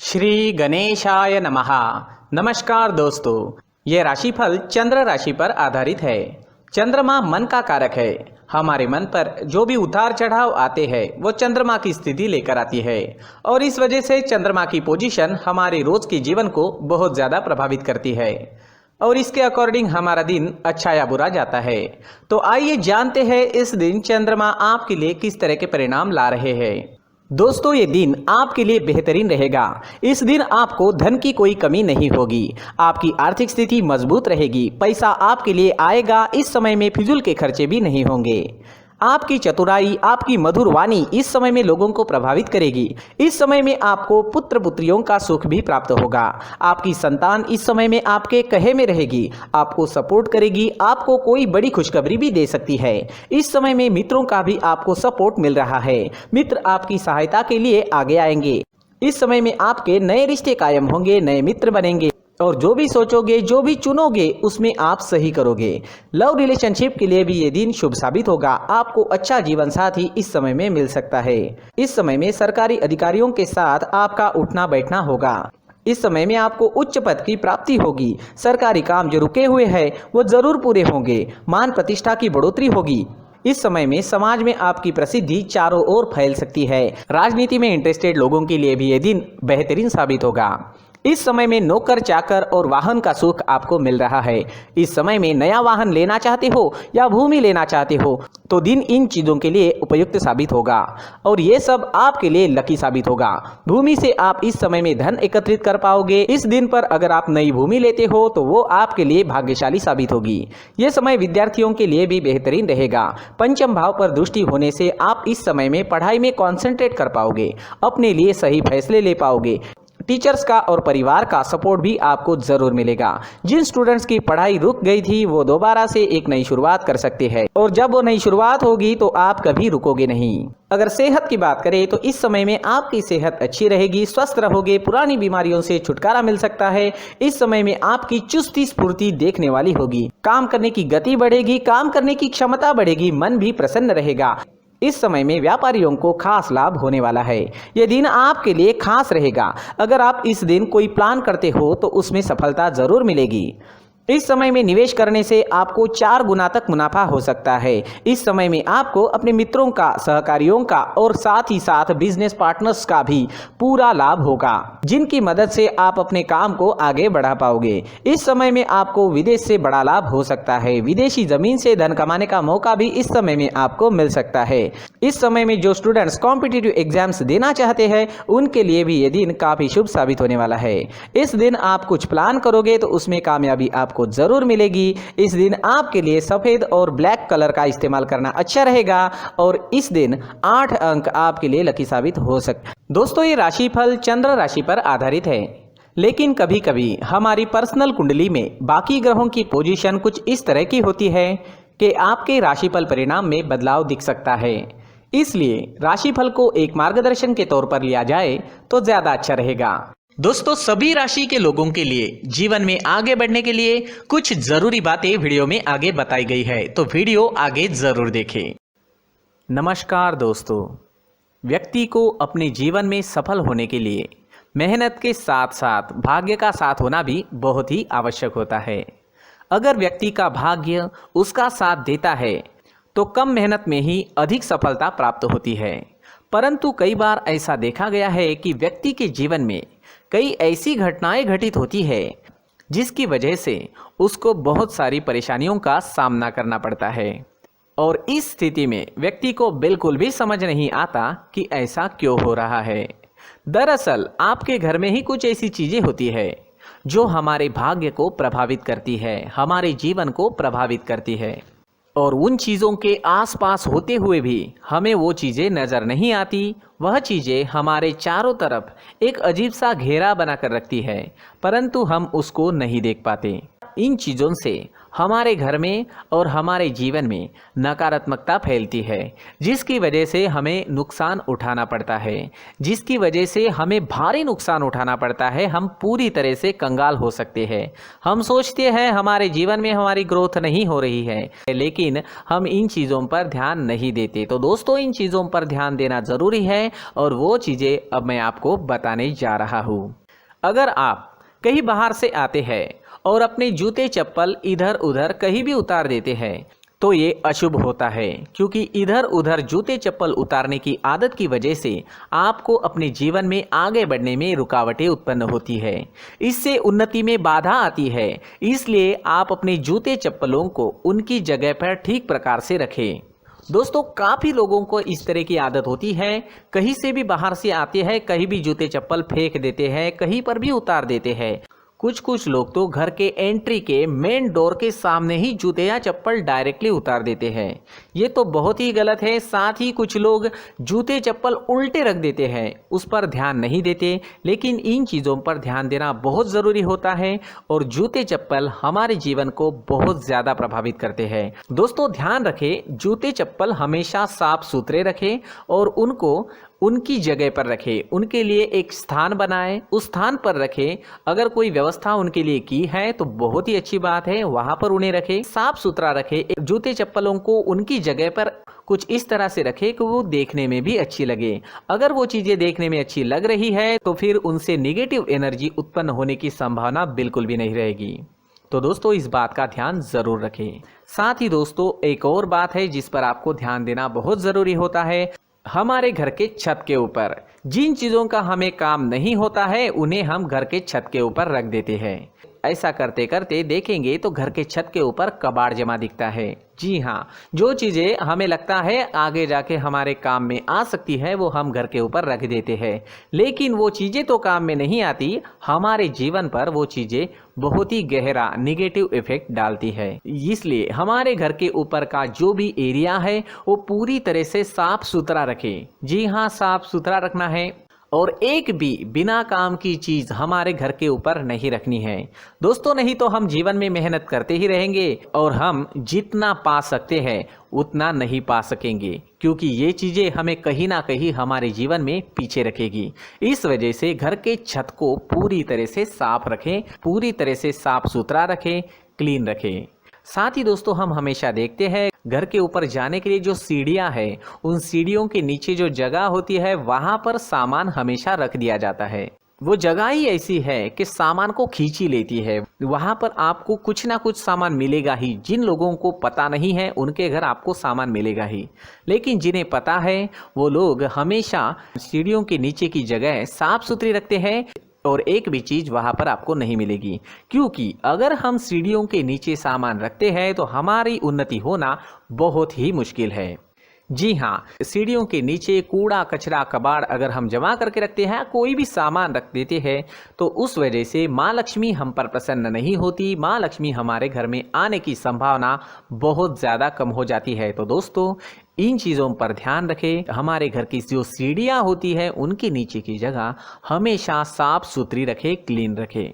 श्री गणेशाय नमः। नमस्कार दोस्तों, ये राशिफल चंद्र राशि पर आधारित है। चंद्रमा मन का कारक है। हमारे मन पर जो भी उतार चढ़ाव आते हैं वो चंद्रमा की स्थिति लेकर आती है और इस वजह से चंद्रमा की पोजीशन हमारे रोज के जीवन को बहुत ज़्यादा प्रभावित करती है और इसके अकॉर्डिंग हमारा दिन अच्छा या बुरा जाता है। तो आइए जानते हैं इस दिन चंद्रमा आपके लिए किस तरह के परिणाम ला रहे हैं। दोस्तों, ये दिन आपके लिए बेहतरीन रहेगा। इस दिन आपको धन की कोई कमी नहीं होगी। आपकी आर्थिक स्थिति मजबूत रहेगी। पैसा आपके लिए आएगा। इस समय में फिजूल के खर्चे भी नहीं होंगे। आपकी चतुराई, आपकी मधुर वाणी इस समय में लोगों को प्रभावित करेगी। इस समय में आपको पुत्र पुत्रियों का सुख भी प्राप्त होगा। आपकी संतान इस समय में आपके कहे में रहेगी, आपको सपोर्ट करेगी, आपको कोई बड़ी खुशखबरी भी दे सकती है। इस समय में मित्रों का भी आपको सपोर्ट मिल रहा है। मित्र आपकी सहायता के लिए आगे आएंगे। इस समय में आपके नए रिश्ते कायम होंगे, नए मित्र बनेंगे और जो भी सोचोगे, जो भी चुनोगे उसमें आप सही करोगे। लव रिलेशनशिप के लिए भी ये दिन शुभ साबित होगा। आपको अच्छा जीवन साथी इस समय में मिल सकता है। इस समय में सरकारी अधिकारियों के साथ आपका उठना बैठना होगा। इस समय में आपको उच्च पद की प्राप्ति होगी। सरकारी काम जो रुके हुए हैं वो जरूर पूरे होंगे। मान प्रतिष्ठा की बढ़ोतरी होगी। इस समय में समाज में आपकी प्रसिद्धि चारों ओर फैल सकती है। राजनीति में इंटरेस्टेड लोगों के लिए भी ये दिन बेहतरीन साबित होगा। इस समय में नौकर चाकर और वाहन का सुख आपको मिल रहा है। इस समय में नया वाहन लेना चाहते हो या भूमि लेना चाहते हो तो दिन इन चीज़ों के लिए उपयुक्त साबित होगा और ये सब आपके लिए लकी साबित होगा। भूमि से आप इस समय में धन एकत्रित कर पाओगे। इस दिन पर अगर आप नई भूमि लेते हो तो वो आपके लिए भाग्यशाली साबित होगी। ये समय विद्यार्थियों के लिए भी बेहतरीन रहेगा। पंचम भाव पर दृष्टि होने से आप इस समय में पढ़ाई में कॉन्सेंट्रेट कर पाओगे, अपने लिए सही फैसले ले पाओगे। टीचर्स का और परिवार का सपोर्ट भी आपको जरूर मिलेगा। जिन स्टूडेंट्स की पढ़ाई रुक गई थी वो दोबारा से एक नई शुरुआत कर सकते हैं और जब वो नई शुरुआत होगी तो आप कभी रुकोगे नहीं। अगर सेहत की बात करें तो इस समय में आपकी सेहत अच्छी रहेगी, स्वस्थ रहोगे, पुरानी बीमारियों से छुटकारा मिल सकता है। इस समय में आपकी चुस्ती स्फूर्ति देखने वाली होगी। काम करने की गति बढ़ेगी, काम करने की क्षमता बढ़ेगी, मन भी प्रसन्न रहेगा। इस समय में व्यापारियों को खास लाभ होने वाला है। यह दिन आपके लिए खास रहेगा। अगर आप इस दिन कोई प्लान करते हो तो उसमें सफलता जरूर मिलेगी। इस समय में निवेश करने से आपको 4 गुना तक मुनाफा हो सकता है। इस समय में आपको अपने मित्रों का, सहकारियों का और साथ ही साथ बिजनेस पार्टनर्स का भी पूरा लाभ होगा, जिनकी मदद से आप अपने काम को आगे बढ़ा पाओगे। इस समय में आपको विदेश से बड़ा लाभ हो सकता है। विदेशी जमीन से धन कमाने का मौका भी इस समय में आपको मिल सकता है। इस समय में जो स्टूडेंट्स कॉम्पिटिटिव एग्जाम्स देना चाहते हैं उनके लिए भी ये दिन काफी शुभ साबित होने वाला है। इस दिन आप कुछ प्लान करोगे तो उसमें कामयाबी आपको जरूर मिलेगी। इस दिन आपके लिए सफेद और ब्लैक कलर का इस्तेमाल करना अच्छा रहेगा और इस दिन 8 अंक आपके लिए लकी साबित हो सकते हैं। दोस्तों, ये राशिफल चंद्र राशि पर आधारित है, लेकिन कभी कभी हमारी पर्सनल कुंडली में बाकी ग्रहों की पोजीशन कुछ इस तरह की होती है कि आपके राशिफल परिणाम में बदलाव दिख सकता है। इसलिए राशिफल को एक मार्गदर्शन के तौर पर लिया जाए तो ज्यादा अच्छा रहेगा। दोस्तों, सभी राशि के लोगों के लिए जीवन में आगे बढ़ने के लिए कुछ जरूरी बातें वीडियो में आगे बताई गई है, तो वीडियो आगे जरूर देखें। नमस्कार दोस्तों, व्यक्ति को अपने जीवन में सफल होने के लिए मेहनत के साथ साथ भाग्य का साथ होना भी बहुत ही आवश्यक होता है। अगर व्यक्ति का भाग्य उसका साथ देता है तो कम मेहनत में ही अधिक सफलता प्राप्त होती है। परंतु कई बार ऐसा देखा गया है कि व्यक्ति के जीवन में कई ऐसी घटनाएं घटित होती है जिसकी वजह से उसको बहुत सारी परेशानियों का सामना करना पड़ता है और इस स्थिति में व्यक्ति को बिल्कुल भी समझ नहीं आता कि ऐसा क्यों हो रहा है। दरअसल आपके घर में ही कुछ ऐसी चीजें होती है जो हमारे भाग्य को प्रभावित करती है, हमारे जीवन को प्रभावित करती है और उन चीज़ों के आसपास होते हुए भी हमें वो चीज़ें नज़र नहीं आती। वह चीज़ें हमारे चारों तरफ एक अजीब सा घेरा बनाकर रखती है, परंतु हम उसको नहीं देख पाते। इन चीज़ों से हमारे घर में और हमारे जीवन में नकारात्मकता फैलती है, जिसकी वजह से हमें नुकसान उठाना पड़ता है, जिसकी वजह से हमें भारी नुकसान उठाना पड़ता है। हम पूरी तरह से कंगाल हो सकते हैं। हम सोचते हैं हमारे जीवन में हमारी ग्रोथ नहीं हो रही है, लेकिन हम इन चीज़ों पर ध्यान नहीं देते। तो दोस्तों, इन चीज़ों पर ध्यान देना ज़रूरी है और वो चीज़ें अब मैं आपको बताने जा रहा हूँ। अगर आप कहीं बाहर से आते हैं और अपने जूते चप्पल इधर उधर कहीं भी उतार देते हैं तो ये अशुभ होता है, क्योंकि इधर उधर जूते चप्पल उतारने की आदत की वजह से आपको अपने जीवन में आगे बढ़ने में रुकावटें उत्पन्न होती है। इससे उन्नति में बाधा आती है। इसलिए आप अपने जूते चप्पलों को उनकी जगह पर ठीक प्रकार से रखें। दोस्तों, काफ़ी लोगों को इस तरह की आदत होती है, कहीं से भी बाहर से आते हैं, कहीं भी जूते चप्पल फेंक देते हैं, कहीं पर भी उतार देते हैं। कुछ लोग तो घर के एंट्री के मेन डोर के सामने ही जूते या चप्पल डायरेक्टली उतार देते हैं। ये तो बहुत ही गलत है। साथ ही कुछ लोग जूते चप्पल उल्टे रख देते हैं, उस पर ध्यान नहीं देते। लेकिन इन चीज़ों पर ध्यान देना बहुत ज़रूरी होता है और जूते चप्पल हमारे जीवन को बहुत ज़्यादा प्रभावित करते हैं। दोस्तों, ध्यान रखें, जूते चप्पल हमेशा साफ सुथरे रखें और उनको उनकी जगह पर रखें। उनके लिए एक स्थान बनाएं, उस स्थान पर रखें। अगर कोई व्यवस्था उनके लिए की है तो बहुत ही अच्छी बात है, वहां पर उन्हें रखें, साफ सुथरा रखें। जूते चप्पलों को उनकी जगह पर कुछ इस तरह से रखें कि वो देखने में भी अच्छी लगे। अगर वो चीज़ें देखने में अच्छी लग रही है तो फिर उनसे नेगेटिव एनर्जी उत्पन्न होने की संभावना बिल्कुल भी नहीं रहेगी। तो दोस्तों, इस बात का ध्यान ज़रूर रखें। साथ ही दोस्तों, एक और बात है जिस पर आपको ध्यान देना बहुत ज़रूरी होता है। हमारे घर के छत के ऊपर जिन चीज़ों का हमें काम नहीं होता है उन्हें हम घर के छत के ऊपर रख देते हैं। ऐसा करते करते देखेंगे तो घर के छत के ऊपर कबाड़ जमा दिखता है। जी हाँ, जो चीज़ें हमें लगता है आगे जाके हमारे काम में आ सकती है वो हम घर के ऊपर रख देते हैं, लेकिन वो चीज़ें तो काम में नहीं आती। हमारे जीवन पर वो चीज़ें बहुत ही गहरा निगेटिव इफेक्ट डालती है। इसलिए हमारे घर के ऊपर का जो भी एरिया है वो पूरी तरह से साफ सुथरा रखें। जी हाँ, साफ सुथरा रखना है और एक भी बिना काम की चीज़ हमारे घर के ऊपर नहीं रखनी है। दोस्तों, नहीं तो हम जीवन में मेहनत करते ही रहेंगे और हम जितना पा सकते हैं उतना नहीं पा सकेंगे, क्योंकि ये चीज़ें हमें कहीं ना कहीं हमारे जीवन में पीछे रखेगी। इस वजह से घर के छत को पूरी तरह से साफ रखें, पूरी तरह से साफ सुथरा रखें, क्लीन रखें। साथ ही दोस्तों, हम हमेशा देखते हैं घर के ऊपर जाने के लिए जो सीढ़ियां हैं, उन सीढ़ियों के नीचे जो जगह होती है वहां पर सामान हमेशा रख दिया जाता है। वो जगह ही ऐसी है कि सामान को खींच ही लेती है। वहां पर आपको कुछ ना कुछ सामान मिलेगा ही। जिन लोगों को पता नहीं है उनके घर आपको सामान मिलेगा ही, लेकिन जिन्हें पता है वो लोग हमेशा सीढ़ियों के नीचे की जगह साफ सुथरी रखते हैं और एक भी चीज़ वहाँ पर आपको नहीं मिलेगी, क्योंकि अगर हम सीढ़ियों के नीचे सामान रखते हैं तो हमारी उन्नति होना बहुत ही मुश्किल है। जी हाँ, सीढ़ियों के नीचे कूड़ा कचरा कबाड़ अगर हम जमा करके रखते हैं, कोई भी सामान रख देते हैं, तो उस वजह से माँ लक्ष्मी हम पर प्रसन्न नहीं होती। माँ लक्ष्मी हमारे घर में आने की संभावना बहुत ज़्यादा कम हो जाती है। तो दोस्तों, इन चीज़ों पर ध्यान रखें। हमारे घर की जो सीढ़ियाँ होती है उनके नीचे की जगह हमेशा साफ सुथरी रखें, क्लीन रखें।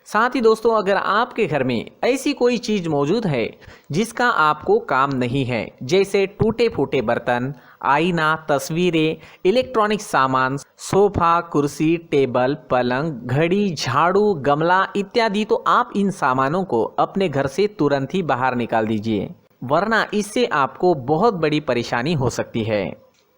साथ ही दोस्तों, अगर आपके घर में ऐसी कोई चीज़ मौजूद है जिसका आपको काम नहीं है, जैसे टूटे फूटे बर्तन, आईना, तस्वीरें, इलेक्ट्रॉनिक सामान, सोफा, कुर्सी, टेबल, पलंग, घड़ी, झाड़ू, गमला इत्यादि, तो आप इन सामानों को अपने घर से तुरंत ही बाहर निकाल दीजिए, वरना इससे आपको बहुत बड़ी परेशानी हो सकती है।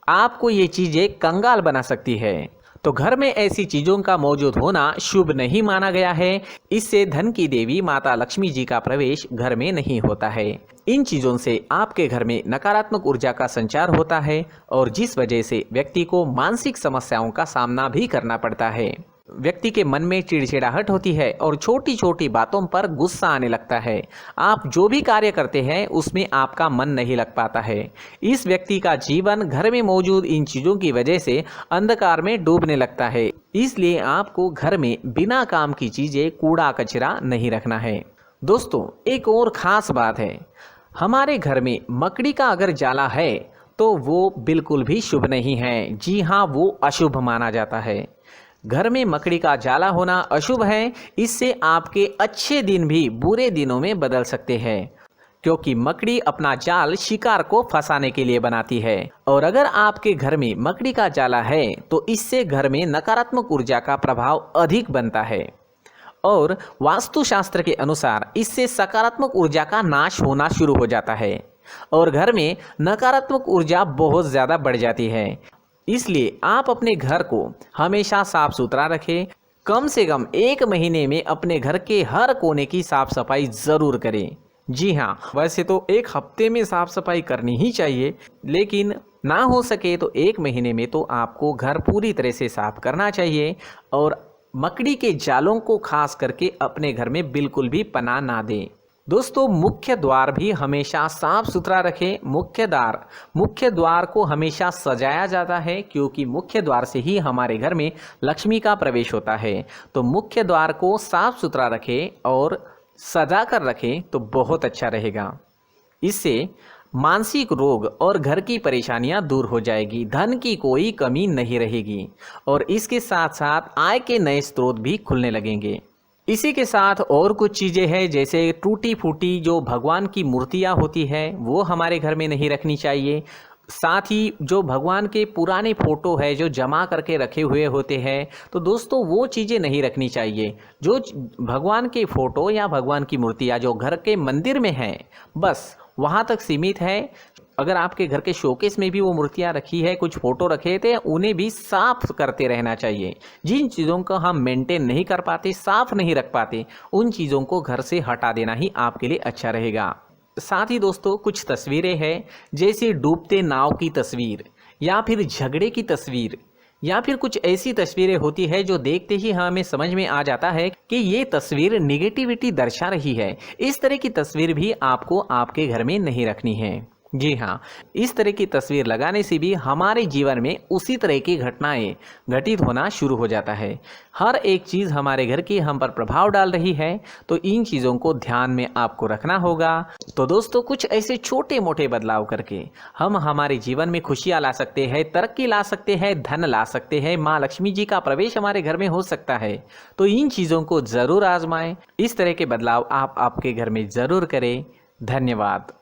आपको ये चीज़ें कंगाल बना सकती है। तो घर में ऐसी चीज़ों का मौजूद होना शुभ नहीं माना गया है। इससे धन की देवी माता लक्ष्मी जी का प्रवेश घर में नहीं होता है। इन चीज़ों से आपके घर में नकारात्मक ऊर्जा का संचार होता है और जिस वजह से व्यक्ति को मानसिक समस्याओं का सामना भी करना पड़ता है। व्यक्ति के मन में चिड़चिड़ाहट होती है और छोटी छोटी बातों पर गुस्सा आने लगता है। आप जो भी कार्य करते हैं उसमें आपका मन नहीं लग पाता है। इस व्यक्ति का जीवन घर में मौजूद इन चीज़ों की वजह से अंधकार में डूबने लगता है। इसलिए आपको घर में बिना काम की चीज़ें, कूड़ा कचरा नहीं रखना है। दोस्तों, एक और ख़ास बात है, हमारे घर में मकड़ी का अगर जाला है तो वो बिल्कुल भी शुभ नहीं है। जी हाँ, वो अशुभ माना जाता है। घर में मकड़ी का जाला होना अशुभ है। इससे आपके अच्छे दिन भी बुरे दिनों में बदल सकते हैं, क्योंकि मकड़ी अपना जाल शिकार को फंसाने के लिए बनाती है। और अगर आपके घर में मकड़ी का जाला है तो इससे घर में नकारात्मक ऊर्जा का प्रभाव अधिक बनता है और वास्तुशास्त्र के अनुसार इससे सकारात्मक ऊर्जा का नाश होना शुरू हो जाता है और घर में नकारात्मक ऊर्जा बहुत ज़्यादा बढ़ जाती है। इसलिए आप अपने घर को हमेशा साफ सुथरा रखें। कम से कम 1 महीने में अपने घर के हर कोने की साफ सफाई ज़रूर करें। जी हाँ, वैसे तो 1 हफ्ते में साफ सफाई करनी ही चाहिए, लेकिन ना हो सके तो 1 महीने में तो आपको घर पूरी तरह से साफ करना चाहिए और मकड़ी के जालों को खास करके अपने घर में बिल्कुल भी पनाह ना दें। दोस्तों, मुख्य द्वार भी हमेशा साफ सुथरा रखें। मुख्य द्वार को हमेशा सजाया जाता है, क्योंकि मुख्य द्वार से ही हमारे घर में लक्ष्मी का प्रवेश होता है। तो मुख्य द्वार को साफ सुथरा रखें और सजा कर रखें तो बहुत अच्छा रहेगा। इससे मानसिक रोग और घर की परेशानियां दूर हो जाएगी, धन की कोई कमी नहीं रहेगी और इसके साथ साथ आय के नए स्रोत भी खुलने लगेंगे। इसी के साथ और कुछ चीज़ें हैं, जैसे टूटी फूटी जो भगवान की मूर्तियां होती है वो हमारे घर में नहीं रखनी चाहिए। साथ ही जो भगवान के पुराने फ़ोटो है जो जमा करके रखे हुए होते हैं, तो दोस्तों वो चीज़ें नहीं रखनी चाहिए। जो भगवान के फ़ोटो या भगवान की मूर्तियाँ जो घर के मंदिर में हैं, बस वहाँ तक सीमित है। अगर आपके घर के शोकेस में भी वो मूर्तियाँ रखी है, कुछ फ़ोटो रखे थे, उन्हें भी साफ़ करते रहना चाहिए। जिन चीज़ों को हम मेंटेन नहीं कर पाते, साफ़ नहीं रख पाते, उन चीज़ों को घर से हटा देना ही आपके लिए अच्छा रहेगा। साथ ही दोस्तों, कुछ तस्वीरें हैं, जैसे डूबते नाव की तस्वीर या फिर झगड़े की तस्वीर या फिर कुछ ऐसी तस्वीरें होती है जो देखते ही हमें समझ में आ जाता है कि ये तस्वीर निगेटिविटी दर्शा रही है। इस तरह की तस्वीर भी आपको आपके घर में नहीं रखनी है। जी हाँ, इस तरह की तस्वीर लगाने से भी हमारे जीवन में उसी तरह की घटनाएं घटित होना शुरू हो जाता है। हर एक चीज़ हमारे घर की हम पर प्रभाव डाल रही है, तो इन चीज़ों को ध्यान में आपको रखना होगा। तो दोस्तों, कुछ ऐसे छोटे मोटे बदलाव करके हम हमारे जीवन में खुशियाँ ला सकते हैं, तरक्की ला सकते हैं, धन ला सकते हैं, माँ लक्ष्मी जी का प्रवेश हमारे घर में हो सकता है। तो इन चीज़ों को ज़रूर आजमाएं। इस तरह के बदलाव आप आपके घर में ज़रूर करें। धन्यवाद।